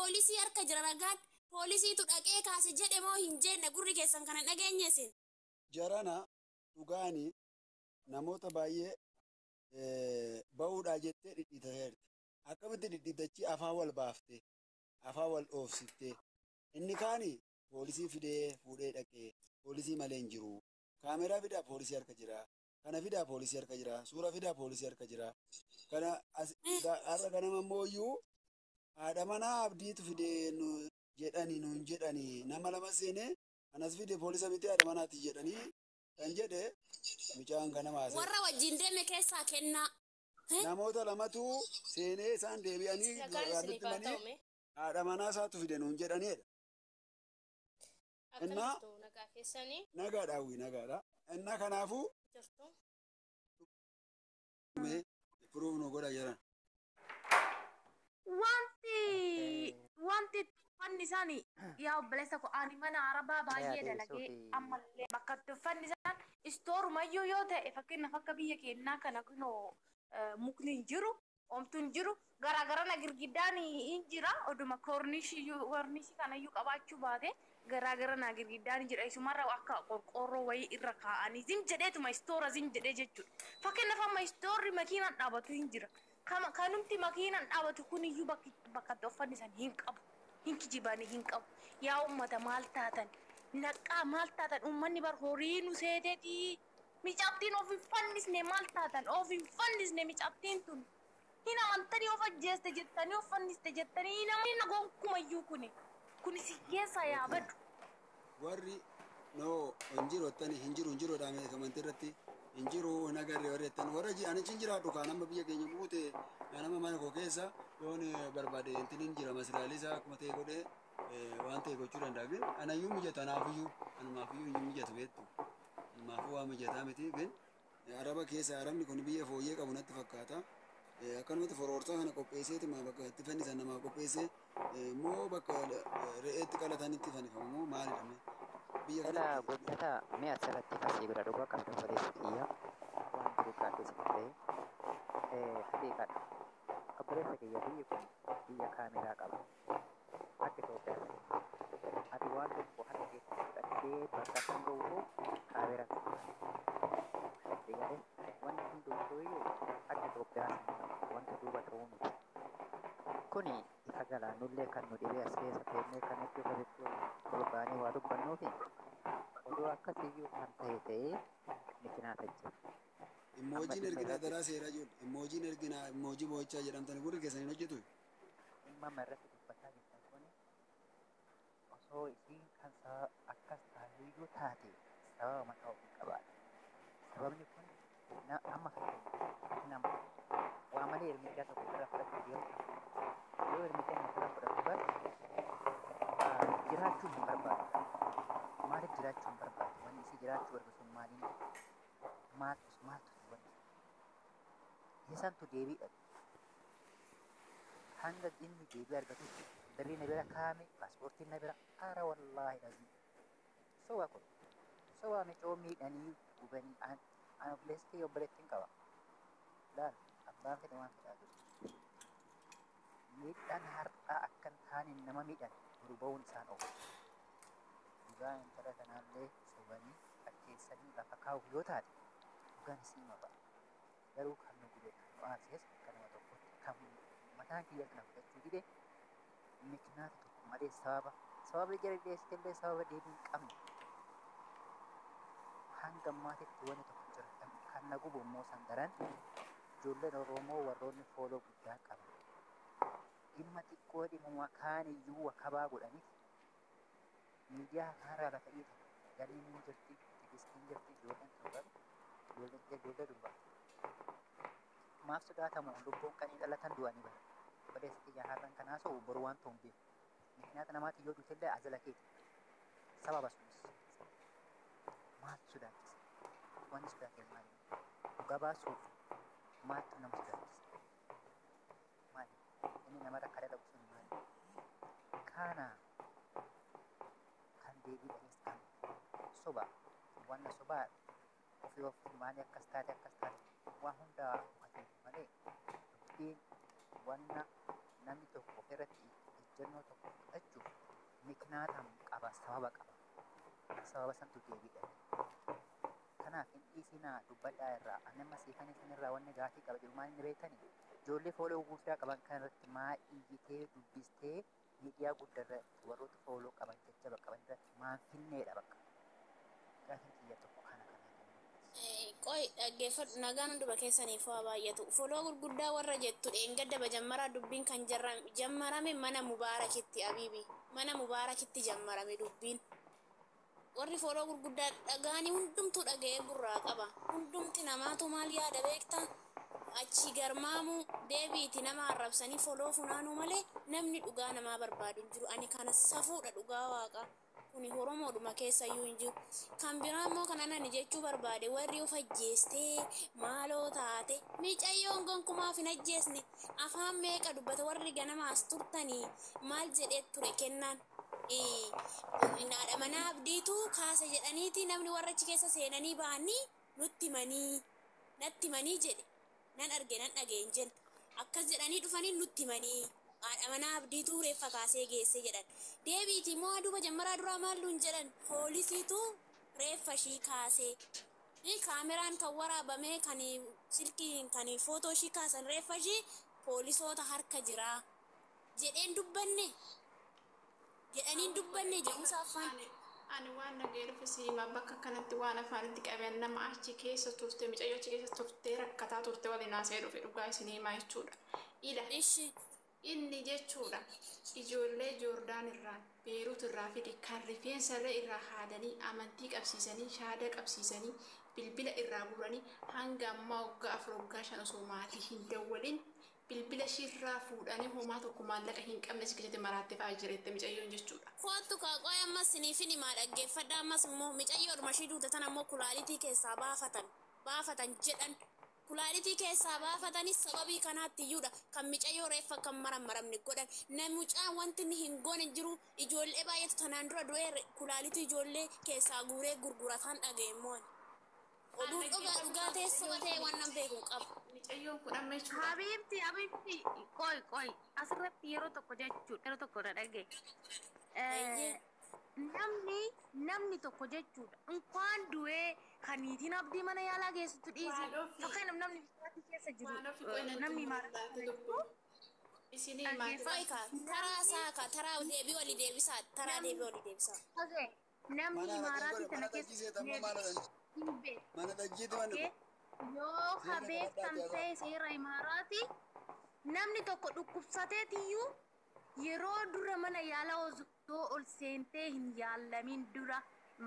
poolisii harka jira ragaan poolisiitu dhaqee kaase jedhe moo hin jenne gurri keessan kana dhageenye isin. Jarana dhugaanii namoota baay'ee ba'uudhaa jettee dhidhiitateerti. Akkamitti dhidhiitachii afaan wal baaftee afaan wal dhoofsiftee inni kaani poolisii fidee fuudhee dhaqee poolisii malee hin jiru. Kaameraa fidaa poolisii harka jira. Kana fidaa poolisii harka jira. Suura fidaa poolisii harka jira. Kana har'a ganama mooyyuu haadha manaa abdiitu fidee nuun jedhanii nama lama seenee anas fide poolisa miti haadha manaatti jedhanii kan jedhe mucaan kana maasee. Warra wajjin deeme keessaa kennaa. Namoota lamatu seenee isaan deebi'anii himanii haadha manaa isaatu fide nuun jedhaniidha. Innaa nagaadhaawwi nagaadha. Innaa kanaafuu furuuf nu godha jiran. Wanti uffanni isaanii yaa obboleessa ko ani mana arabaa baay'ee dalagee ammallee bakka itti uffanni isaan istoorumayyuu yoo ta'e fakkeenyaaf akka biyya keenyaa kana kunoo mukni hin jiru omtu hin jiru garagarana girgiddaan hin jira oduma koornishii kanayyuu qabaachuu baate garagarana girgiddaan hin jira isumarra akka qorqoorroo wayii irra kaa'anii zim jedheetuma istoora zim jedhee jechuudha. Fakkeenyaaf amma istoorri makiinaan dhaabatu hin jira. Kanumti makiinaan dhaabatu kuniyyuu bakka itti uffanni isaan hin qabu. Hin kijibanii hin qabu. Yaa uummata maal taatan? Naqqaa maal taatan? Uummanni bar horii nu seeteeti. Micabtiin of hin fannisne maal taatan? Of hin fannisne micabtiin tun. Hin amantanii of ajjeeste jettanii of fanniste jettanii hin amanina gonkumayyuu kuni. Kuni si keessa yaabadu. Warri no hinjiru dhaame kamantii irratti hinjiru nagarree warreettan warra anichi hin jiraadhu kaan amma biyya keenya buute nama mana koo keessa yoon barbaade intinin jira masiraalee isaa akkuma ta'e godhee waan ta'e gochuu danda'a. Anayyuu mijata anaafiyyuu anumaafiyyuu hin mijatu beektu. Anumaafuu waan mijataa miti ግን araba keessa arabni kun biyya fooyyee qabu natti fakkaata. Akkanumatti foroorsaa kana qopheesseetuma bakka itti fannisan namaa qopheessee moo bakka re'eetti qalatan itti fannifamu moo maalidha? Biyya kana goddata mee asirratti kasii godha dhugaa qabdu faleessu xiyya waan jiru keessatti ta'e haqiiqadha. Obboleessa kiyya biyyi kun biyya kaameraa qaba. Akka Itoophiyaa ati waan tokko harka keessatti fudhattee bakka kan ga'u kaameraa qaba. Wanti hundumtuu akka Itoophiyaa wanta duuba ta'uu miti. Kuni ifa galaanullee kan nu dhibee as keessa teennee kan itti ofitti olbaanii waa dubbannuufi oduu akkasiyyuu kan ta'e mitinaa tajjira. Imoojiin erginaa daraa seeraa jiru. Imoojiin erginaa imoojii mo'ichaa jedhamtan gurri keessaniin hojjetu. Dhimma irratti dubbataa jirtan kun osoo isiin kan akkas taatuyyuu taate sababa mataa ofii qabaadha. Sababni kun amma fakkeenyaaf nama waa malee ermichaa tokko irraa fudhachuu yoo ta'u yoo ermichaa irraa fudhatu bar jiraachuu hin barbaadu. Maaliif jiraachuu hin barbaadu? Wanni isii jiraachuu barbaadu maaliin maaltu wanti eessantu deebiidha. Hanga inni deebii argatutti birrii na bira kaa'ame paaspoortiin na bira ara wallaahi dhabii sobaa kun sobaa micoo miidhanii gubanii an obboleessi obboleettiin qaba. Laal abbaan fedhe waan fedhaa jiru. Miidhaan har'aa akka hin taane nama miidhan durba'uun isaan oofu. Dhugaa intala kanaallee sobanii fakkeessanii lafa kaa'uuf yoo taate dhugaan isii maba. Garuu kan nu gube kan nu aarses kanuma tokkotti kan mataan kiyya kana fudhachuu dide mikinaata tokko malee sababa jara deessitellee sababa deebii hin qabne. Hanga ammaatitti wanti tokko jira kan na gubu immoo sandaran ijoolleen Oromoo warroonni fooloo guddaa qaban. Dhimma xiqqoo dhimma kaaniyyuu wakabaa godhaniif miidiyaa kanarraa lafa dhiitan galii ni jirti tigistiin jirti ijoolleen turan ijoollee dubbatu. Maaf sodaatamu lubbuun kan hin dhalatan du'anii bara. Obboleessa xiyyaa har'an kanaa soo boru waan ta'uun beeku. Mikinaata namaatti yoo duutellee azala keeti. Sababa sunis maaltu sodaachisa? Wanni sodaatee maali? Gabaasuuf maaltu nama sodaachisa? Maali? Inni namarra kadha dhabu sun maali? Kana kan deebii dhagees kan soba wanna sobaa ofii of maali akkas taate waan hundaa malee dubbiin wanna namni tokko ofirratti ejjennoo tokko fudhachuuf miknaatam qaba, sababa qaba. Sababa santu deebiidha. Kanaaf hin dhiisinaa dubbadhaa irraa ani amma siifan isinirraa wanni gaafii qaba jiru maal inni beektanii? Ijoollee fooloo gugurdaa qaban kanarratti maa iyyitee dubbistee miidiyaa guddaarratti warroota fooloo qaban jajjaba qaban irratti maan finneedha bakka. Gaafiin xiyya tokko kana kana. Qoy dhaggeeffadhu nagaan hunduma keessaniif waa baay'atu. Fooloo gurguddaa warra jettu dheengadda bajammaraa dubbiin kan jammarame mana Mubaarakitti Abiibi. Mana Mubaarakitti jammarame dubbiin. Warri fooloo gurguddaa dhagaanii hundumtuu dhaga'ee gurraa qaba. Hundumti namaatu maal yaada beektaa? Achi garmaamu deebiiti nama arrabsanii fooloo funaanuu malee namni dhugaa namaa barbaadu hin jiru. Ani kana safuudha dhugaa waaqa. Kuni Oromoodhuma keessayyuu hin jiru. Kan biraa immoo kan ani jechuu barbaade warri of ajjeestee maaloo taate miicayyoon gonkumaaf hin ajjeesne afaan meeqa dubbata warri ganamaas turtanii maal jedhee ture kennaan. Naadha mana abdiitu kaase jedhaniiti namni warra achi keessa seenanii ba'anii nutti manii jedhe nan arge nan dhageen jedhe akkas jedhanii dhufanii nutti manii haadha mana abdiitu reeffa kaasee geesse jedhan deebiiti immoo aduuba jammaraa duraa maalluun jedhan poolisiitu reeffa ishii kaasee kaameraan kan waraabame kan silkiin kan footoo ishii kaasan reeffa ishii poolisoota harka jiraa jedheen dubbanne. Jedhanii dubbanne jedhuusaa afaan. Ani waan nageenyuuf siima bakka kanatti waan afaanitti qaban nama achi keessa turte micayyoo achi keessa turte rakkataa turte waliin haasa'ee dhufe dhugaa isinii himaa jechuudha. Inni jechuudha ijoollee Joordaan irraa Beerut irraa fide kan rifeensarra irraa haadanii amantii qabsiisanii shaada qabsiisanii bilbila irraa guranii hanga ammaa waggaa 4 waggaa 5 osoo maatii hin dawwalin. Bilbila shirraa fuudhanii homaa tokko maallaqa hin qabne sikkisatti maraattee fa'aa jirette micayyoon jechuudha. Kootu kaaqooy ammas siniifin himaa dhaggeeffadha ammas immoo micayyoodhuma ishii duute tan ammoo kulaalitii keessaa baafatan jedhan kulaalitii keessaa baafatanis sababii kanaatti iyyuudha kan micayyoo reeffa kan maramne godhan namucaan wanti inni hin goone jiru ijoollee baay'eetu tanaan dura du'ee kulaalitii ijoollee keessaa guuree gurguratan dhaga'eemmoon. Oduu dhugaa teessuma ta'e waan nan beeku qaba. Micayyoon kun amma jechuudha. Habiibti qoy asirratti yeroo tokko jechuudha yeroo tokko dhagee. Namni tokko jechuudha inkwaan du'ee kaniitiin abdii mana yaalaa geessitu dhiisi. Fakkaan namni bishaatii keessa jiru namni maara. Isinii maatii. Taraa saaka taraa deebii walii deebisaa taraa deebii walii deebisaa. Namni maaraatii kana keessa mana dhaggeetti waan yoo habeektan ta'e seera imaaraati namni tokko dhukkubsateetiyyuu yeroo dura mana yaalaa osoo ol seentee hin yaalamin dura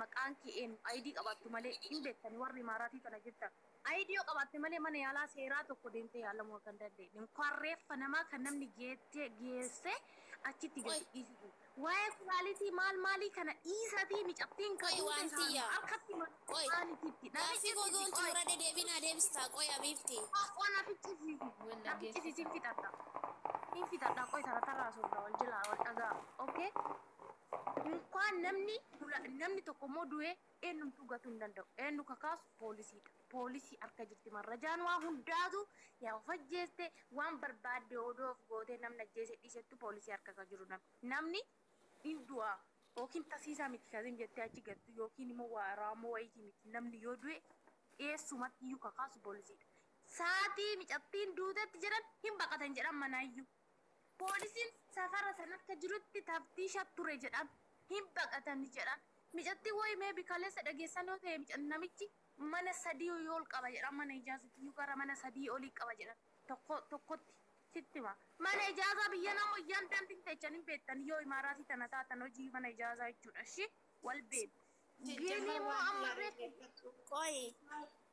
maqaan kee ID qabattu malee hin beektani warri imaaraatii kana jirtan ID yoo qabatte malee mana yaalaa seeraa tokko deemtee yaalamuu kan dandeenye reeffa namaa kan namni geesse achitti gadi dhiisisu. Waa'ee kulaalitii maalii kana dhiisatii micattiin kan harkatti maaliitiitti. Gaaffii gogoon xumura dedeebinaa deebistaa qoy Habiibti. Waan afichisiisi fixadha. Hin fixadha qoy tarraa suuraa wal jilaa wal dhagaa. Okay? Inkwaan namni tokko immoo du'ee eenyumtuu gatuu hin danda'u. Eenyu kakaasu poolisiidha. Poolisii harka jirti marrajaan waa hundaatu yaa of ajjeeste waan barbaadde odoo of gootee namni ajjeese dhiisettu poolisii harka kan jiru namni hin du'a yookiin tasiisaa miti kasin jettee achi gattu yookiin immoo waa raamoo wayitii miti namni yoo du'e eessumatti iyyuu kakaasu poolisiidha. Saatii micattiin duutetti jedhan hin baqatan jedhan manaayyuu. Poolisiin safara san akka jirutti taftiisha ture jedhan hin baqatan jedhan. Micattii wayi meebi kaleessa dhageessan yoo ta'e namichi mana 3 yoo ol qaba jedhan mana ijaazatti iyyuu gara mana 3 olii qaba jedhan tokkotti sittima. Mana ijaazaa biyya namoo iyyaan dantiin teechanii beektan yoo imaaraatii tana taatan hojii mana ijaazaa jechuudha shi wal beeku. Gini moo amma reefu qoy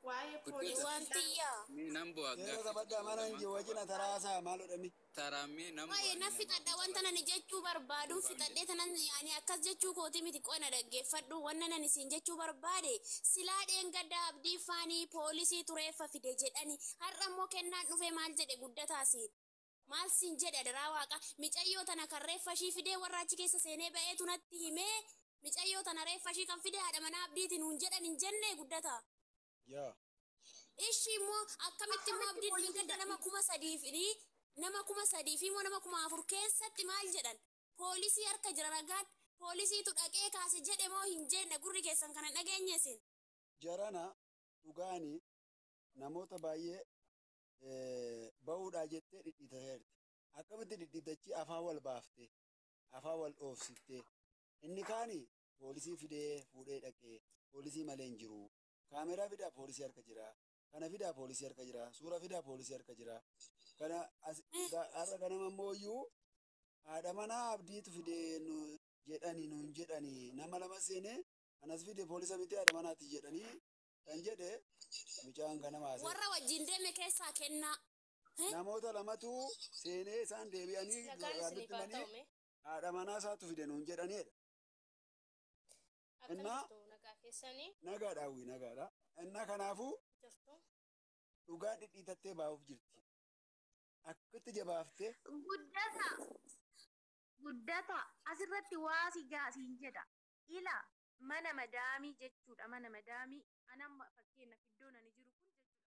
waa'ee poolisii wantiyyaa. Nan bu'a yeroo taphattaa mana hin jiru wajjina taraasaa maal godhani. taraamee nan Waa'ee na fixadha wanta nani jechuu barbaadu fixadhee tanan yaani akkas jechuu kooti miti qoy na dhaggeeffadhu wanna nani siin jechuu barbaade silaa dheengadda abdii faanii poolisii tureeffa fide jedhani har'a immoo kennaan dhufe maal jedhe guddataasi. Maal siin jedhe adaraa waaqa micayyoo tana kan reeffa ishii fidee warra achi keessa seenee ba'eetu natti himee micayyoo tana reeffa ishii kan fide haadha mana abdiitiin nuun jedhan hin jenne guddata. Yaa. Ishi immoo akkamitti immoo abdiin dhingada nama 3,000 fi nama 3,000 fi immoo nama 4,000 keessatti maal jedhan poolisii harka jira ragaan poolisiitu dhaqee kaase jedhe moo hin jenne gurri keessan kana dhageenye isin. Jarana dhugaanii namoota baay'ee ba'uudhaa jettee dhidhiitateerti. Akkamitti dhidhiitachi afaan wal baaftee afaan wal dhoofsiftee inni kaani poolisii fidee fuudhee dhaqee poolisii malee hin jiru. Kaameraa fidaa poolisii harka jira. Kana fidaa poolisii harka jira. Suura fidaa poolisii harka jira. Kana har'a ganama mooyyuu haadha manaa abdiitu fidee nuun jedhanii nama lama seenee anas fide poolisa miti haadha manaati jedhanii kan jedhe mucaan kana maasee. Warra wajjin deeme keessaa kennaa. Namoota lamatu seenee isaan deebi'anii gaaddittanii haadha manaa isaatu fide nuun jedhaniidha. Innaa nagaa daawwii nagaadha. Innaa kanaafuu dhugaa dhidhiitattee baa'uuf jirti. Akkatti jabaaftee. Guddata asirratti waa si gaasiin jedha. Ila mana madaamii jechuudha mana madaamii anamma fakkeenyaaf iddoon ani jiru kun jechuudha